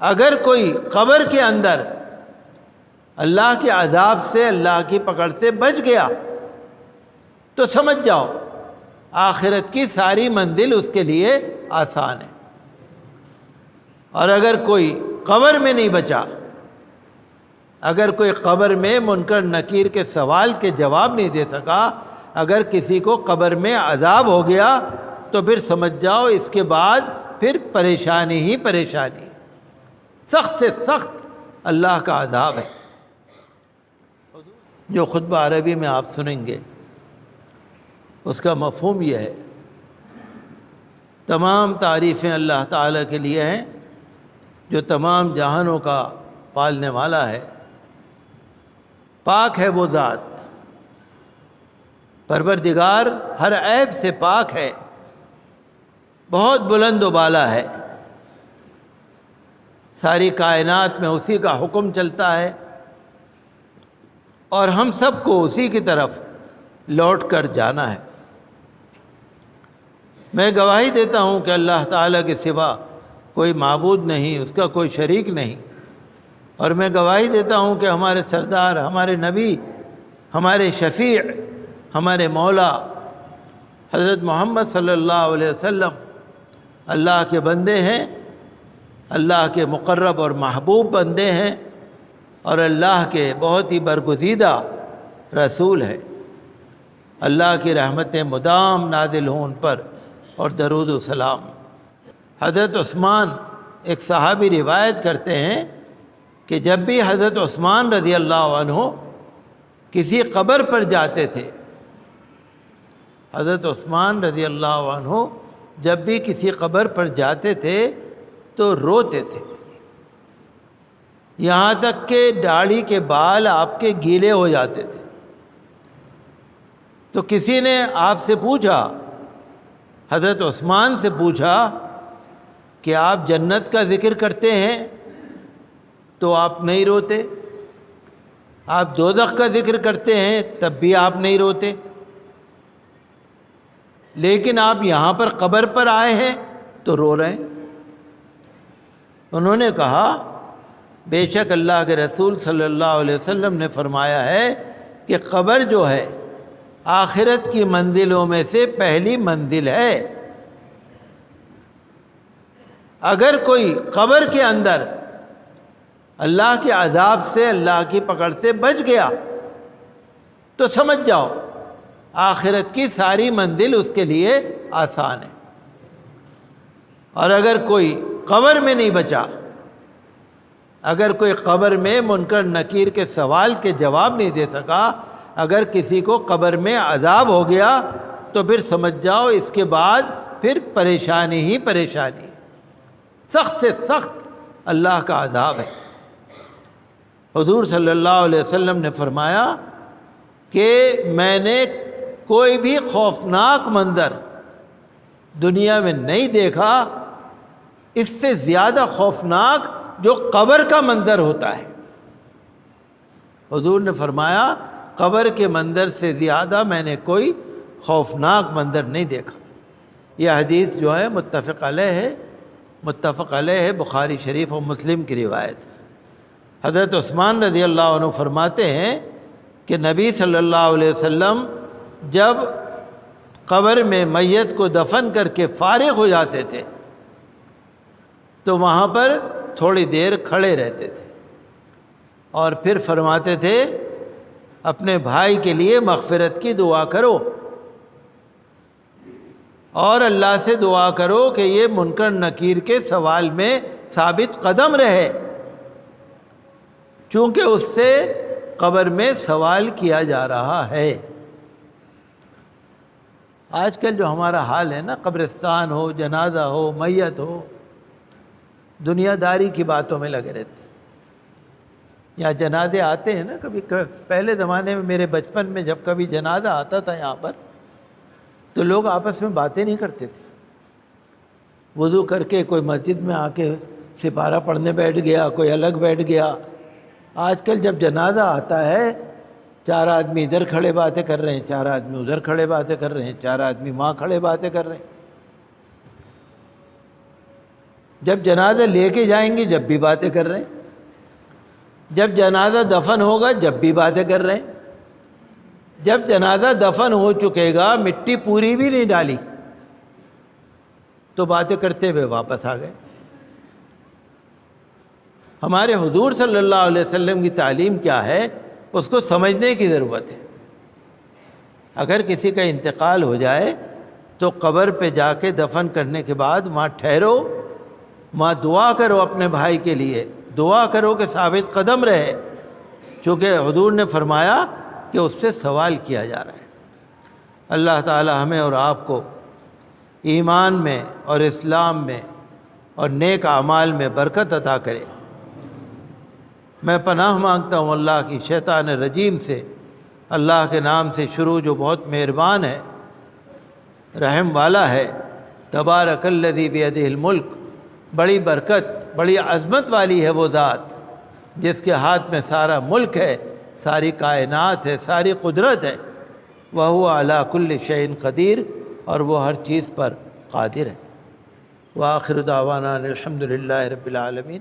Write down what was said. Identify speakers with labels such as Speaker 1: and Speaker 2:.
Speaker 1: اگر کوئی قبر کے اندر اللہ کے عذاب سے، اللہ کی پکڑ سے بچ گیا تو سمجھ جاؤ آخرت کی ساری منزل اس کے لیے آسان ہے۔ اور اگر کوئی قبر میں نہیں بچا، اگر کوئی قبر میں منکر نکیر کے سوال کے جواب نہیں دے سکا، اگر کسی کو قبر میں عذاب ہو گیا تو پھر سمجھ جاؤ اس کے بعد پھر پریشانی ہی پریشانی، سخت سے سخت اللہ کا عذاب ہے۔ جو خطبہ عربی میں آپ سنیں گے اس کا مفہوم یہ ہے، تمام تعریفیں اللہ تعالیٰ کے لیے ہیں جو تمام جہانوں کا پالنے والا ہے۔ پاک ہے وہ ذات، پروردگار ہر عیب سے پاک ہے، بہت بلند و بالا ہے، ساری کائنات میں اسی کا حکم چلتا ہے اور ہم سب کو اسی کی طرف لوٹ کر جانا ہے۔ میں گواہی دیتا ہوں کہ اللہ تعالیٰ کے سوا کوئی معبود نہیں، اس کا کوئی شریک نہیں، اور میں گواہی دیتا ہوں کہ ہمارے سردار، ہمارے نبی، ہمارے شفیع، ہمارے مولا حضرت محمد صلی اللہ علیہ وسلم اللہ کے بندے ہیں، اللہ کے مقرب اور محبوب بندے ہیں، اور اللہ کے بہت ہی برگزیدہ رسول ہیں۔ اللہ کی رحمتیں مدام نازل ہوں ان پر، اور درود و سلام۔ حضرت عثمان ایک صحابی روایت کرتے ہیں کہ جب بھی حضرت عثمان رضی اللہ عنہ کسی قبر پر جاتے تھے، حضرت عثمان رضی اللہ عنہ جب بھی کسی قبر پر جاتے تھے تو روتے تھے، یہاں تک کہ داڑھی کے بال آپ کے گیلے ہو جاتے تھے۔ تو کسی نے آپ سے پوچھا، حضرت عثمان سے پوچھا کہ آپ جنت کا ذکر کرتے ہیں تو آپ نہیں روتے، آپ دوزخ کا ذکر کرتے ہیں تب بھی آپ نہیں روتے، لیکن آپ یہاں پر قبر پر آئے ہیں تو رو رہے ہیں۔ انہوں نے کہا بے شک اللہ کے رسول صلی اللہ علیہ وسلم نے فرمایا ہے کہ قبر جو ہے آخرت کی منزلوں میں سے پہلی منزل ہے۔ اگر کوئی قبر کے اندر اللہ کے عذاب سے، اللہ کی پکڑ سے بچ گیا تو سمجھ جاؤ آخرت کی ساری منزل اس کے لیے آسان ہے۔ اور اگر کوئی قبر میں نہیں بچا، اگر کوئی قبر میں منکر نکیر کے سوال کے جواب نہیں دے سکا، اگر کسی کو قبر میں عذاب ہو گیا تو پھر سمجھ جاؤ اس کے بعد پھر پریشانی ہی پریشانی، سخت سے سخت اللہ کا عذاب ہے۔ حضور صلی اللہ علیہ وسلم نے فرمایا کہ میں نے کوئی بھی خوفناک منظر دنیا میں نہیں دیکھا اس سے زیادہ خوفناک جو قبر کا منظر ہوتا ہے۔ حضور نے فرمایا قبر کے منظر سے زیادہ میں نے کوئی خوفناک منظر نہیں دیکھا۔ یہ حدیث جو ہے متفق علیہ ہے، بخاری شریف اور مسلم کی روایت۔ حضرت عثمان رضی اللہ عنہ فرماتے ہیں کہ نبی صلی اللہ علیہ وسلم جب قبر میں میت کو دفن کر کے فارغ ہو جاتے تھے تو وہاں پر تھوڑی دیر کھڑے رہتے تھے اور پھر فرماتے تھے اپنے بھائی کے لیے مغفرت کی دعا کرو اور اللہ سے دعا کرو کہ یہ منکر نکیر کے سوال میں ثابت قدم رہے، چونکہ اس سے قبر میں سوال کیا جا رہا ہے۔ آج کل جو ہمارا حال ہے نا، قبرستان ہو، جنازہ ہو، میت ہو، دنیا داری کی باتوں میں لگے رہتے ہیں۔ یہاں جنازے آتے ہیں نا، کبھی پہلے زمانے میں میرے بچپن میں جب کبھی جنازہ آتا تھا یہاں پر تو لوگ آپس میں باتیں نہیں کرتے تھے، وضو کر کے کوئی مسجد میں آ کے سپارہ پڑھنے بیٹھ گیا، کوئی الگ بیٹھ گیا۔ آج کل جب جنازہ آتا ہے 4 آدمی ادھر کھڑے باتیں کر رہے ہیں، 4 آدمی ادھر کھڑے باتیں کر رہے ہیں، 4 آدمی وہاں کھڑے باتیں کر رہے ہیں۔ جب جنازہ لے کے جائیں گے جب بھی باتیں کر رہے ہیں، جب جنازہ دفن ہوگا جب بھی باتیں کر رہے ہیں، جب جنازہ دفن ہو چکے گا مٹی پوری بھی نہیں ڈالی تو باتیں کرتے ہوئے واپس آ گئے۔ ہمارے حضور صلی اللہ علیہ وسلم کی تعلیم کیا ہے اس کو سمجھنے کی ضرورت ہے۔ اگر کسی کا انتقال ہو جائے تو قبر پہ جا کے دفن کرنے کے بعد وہاں ٹھہرو، وہاں دعا کرو اپنے بھائی کے لیے، دعا کرو کہ ثابت قدم رہے، چونکہ حضور نے فرمایا کہ اس سے سوال کیا جا رہا ہے۔ اللہ تعالی ہمیں اور آپ کو ایمان میں اور اسلام میں اور نیک اعمال میں برکت عطا کرے۔ میں پناہ مانگتا ہوں اللہ کی شیطان رجیم سے، اللہ کے نام سے شروع جو بہت مہربان ہے، رحم والا ہے۔ تبارک الذی بیدہ الملک، بڑی برکت بڑی عظمت والی ہے وہ ذات جس کے ہاتھ میں سارا ملک ہے، ساری کائنات ہے، ساری قدرت ہے۔ وَهُوَ عَلَىٰ كُلِّ شَيْءٍ قدیر، اور وہ ہر چیز پر قادر ہے۔ وآخر دعوانا الحمد للہ رب العالمین۔